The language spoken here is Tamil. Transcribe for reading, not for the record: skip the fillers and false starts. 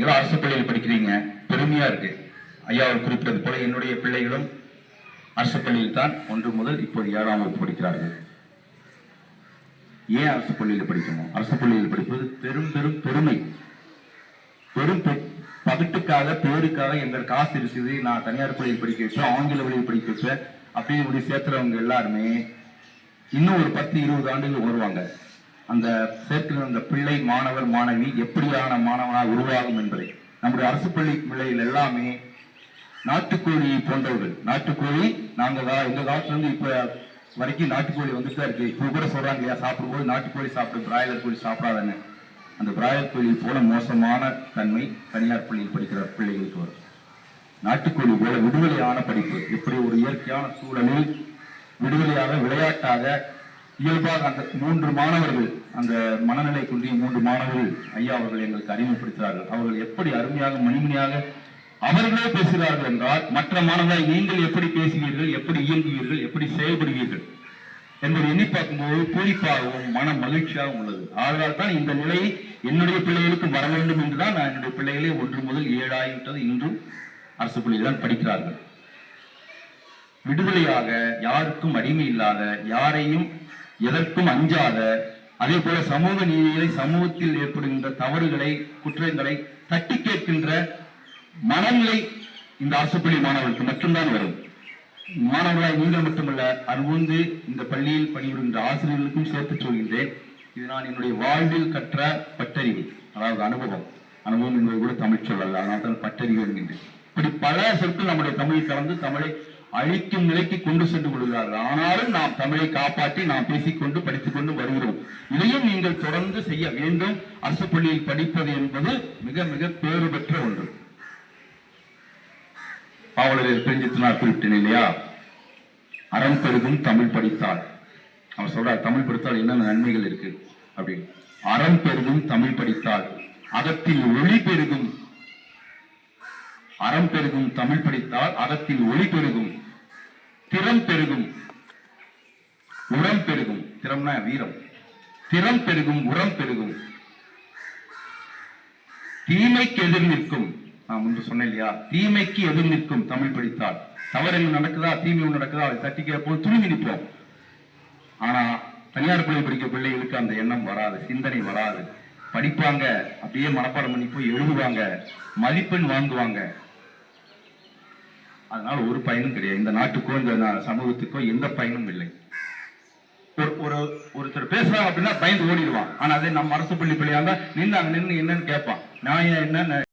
நீங்களும் அரசு பள்ளியில் படிக்கிறீங்க, பெருமையா இருக்கு. ஐயா அவர் குறிப்பிட்டது போல என்னுடைய பிள்ளைகளும் அரசு பள்ளியில் தான் 1 முதல் இப்போது 7ஆம் வகுப்பு படிக்கிறார்கள். ஏன் அரசு பள்ளியில் படிக்கணும்? அரசு பள்ளியில் படிப்பது பெரும் பெரும் பெருமை. பெரும் பகட்டுக்காக பேருக்காக எங்கள் காசு இருக்குது, நான் தனியார் பள்ளியில் படிக்க வைப்பேன், ஆங்கில வழியில் படிக்க வைப்பேன் அப்படின்னு இப்படி சேர்த்துறவங்க எல்லாருமே இன்னும் ஒரு 10-20 ஆண்டுகள் வருவாங்க. அந்த சேர்க்கிற அந்த பிள்ளை மாணவர் மாணவி எப்படியான மாணவனாக உருவாகும் என்பதை நம்முடைய அரசு பள்ளி பிள்ளைகள் எல்லாமே நாட்டுக்கோழி போன்றவர்கள். நாட்டுக்கோழி நாங்க எங்க காலத்துல இருந்து இப்ப வரைக்கும் நாட்டுக்கோழி வந்துட்டு தான் இருக்கு. இப்ப கூட சொல்றாங்க இல்லையா, சாப்பிடும்போது நாட்டுக்கோழி சாப்பிட்டு பிராய்லர் கோழி சாப்பிடாதானே. அந்த பிராய்லர் கோழி போல மோசமான தன்மை தனியார் பள்ளியில் படிக்கிற பிள்ளைகளுக்கு வரும். நாட்டுக்கோழி போல விடுதலையான படிப்பு, எப்படி ஒரு இயற்கையான சூழலில் விடுதலையாக விளையாட்டாக இயல்பாக அந்த 3 மாணவர்கள், அந்த மனநிலை கொண்டிய 3 மாணவர்கள் ஐயா அவர்கள் எங்களுக்கு அறிமுகப்படுத்துகிறார்கள். அவர்கள் எப்படி அருமையாக மணிமணியாக அவர்களே பேசுகிறார்கள் என்றால், மற்ற மாணவர்களை நீங்கள் எப்படி பேசுவீர்கள், எப்படி இயங்குவீர்கள், எப்படி செயல்படுவீர்கள் என்பதை எண்ணி பார்க்கும்போது பூரிப்பாகவும் மன மகிழ்ச்சியாகவும் உள்ளது. ஆதலால் தான் இந்த நிலையை என்னுடைய பிள்ளைகளுக்கு வர வேண்டும் என்றுதான் நான் என்னுடைய பிள்ளைகளே 1 முதல் 7 ஆகிவிட்டது. இன்றும் அரசு பள்ளியில் தான் படிக்கிறார்கள். விடுதலையாக, யாருக்கும் அடிமை இல்லாத, யாரையும் எதற்கும் அஞ்சாத, அதே போல சமூக நீதிகளை, சமூகத்தில் ஏற்படுகின்ற தவறுகளை, குற்றங்களை தட்டி கேட்கின்ற மனநிலை இந்த அரசு பள்ளி மாணவர்களுக்கு மட்டும்தான் வரும். மாணவர்களாய் நீங்கள் மட்டுமல்ல, அன்புந்து இந்த பள்ளியில் பணிபுரிகின்ற ஆசிரியர்களுக்கும் சேர்த்து சொல்கின்றேன். இது நான் என்னுடைய வாழ்வில் கற்ற பட்டறிவு, அதாவது அனுபவம் என்பது கூட தமிழ் சொல்லல, அதனால் தான் பட்டறிவு என்கின்றேன். இப்படி பல சொற்கள் நம்முடைய தமிழில் கலந்து தமிழை அழிக்கும் நிலைக்கு கொண்டு சென்று கொள்கிறார்கள். ஆனாலும் நாம் தமிழை காப்பாற்றி நாம் பேசிக்கொண்டு படித்துக் கொண்டு வருகிறோம். இதையும் நீங்கள் தொடர்ந்து செய்ய வேண்டும். அரசு பள்ளியில் படிப்பது என்பது மிக மிக பேறு பெற்ற ஒன்று. பாவலர் பிரிஞ்சித்தினார் குறிப்பிட்டேன் இல்லையா, அறம் பெருகும் தமிழ் படித்தால். அவர் சொல்றார், தமிழ் படித்தால் என்னென்ன நன்மைகள் இருக்கு அப்படின்னு. அறம் பெருகும் தமிழ் படித்தால் அகத்தில் ஒளி பெருகும். அறம் பெருகும் தமிழ் படித்தால் அகத்தில் ஒளி பெருகும், திறம் பெருகும், உரம் பெருகும். திறம்னா வீரம். திறம் பெருகும், உரம் பெருகும், தீமைக்கு எதிர் நிற்கும். நான் முன்பு சொன்னேன் இல்லையா, தீமைக்கு எதிர் நிற்கும் தமிழ் படித்தால். தவறு என்ன நடக்குதா, தீமை நடக்குதா, அதை தட்டிக்கிற போது துணிவி நிற்போம். ஆனா தனியார் பள்ளி படிக்கிற பிள்ளைகளுக்கு அந்த எண்ணம் வராது, சிந்தனை வராது. படிப்பாங்க, அப்படியே மனப்பாடம் பண்ணி போய் எழுதுவாங்க, மதிப்பெண் வாங்குவாங்க. அதனால ஒரு பயனும் கிடையாது. இந்த நாட்டுக்கோ இந்த சமூகத்துக்கோ எந்த பயனும் இல்லை. ஒருத்தர் பேசுறாங்க அப்படின்னா பயந்து ஓடிடுவான். ஆனா அதே நம்ம அரசு பள்ளி பிள்ளையா இருந்தா நின்று என்னன்னு கேட்பான். நான் என்ன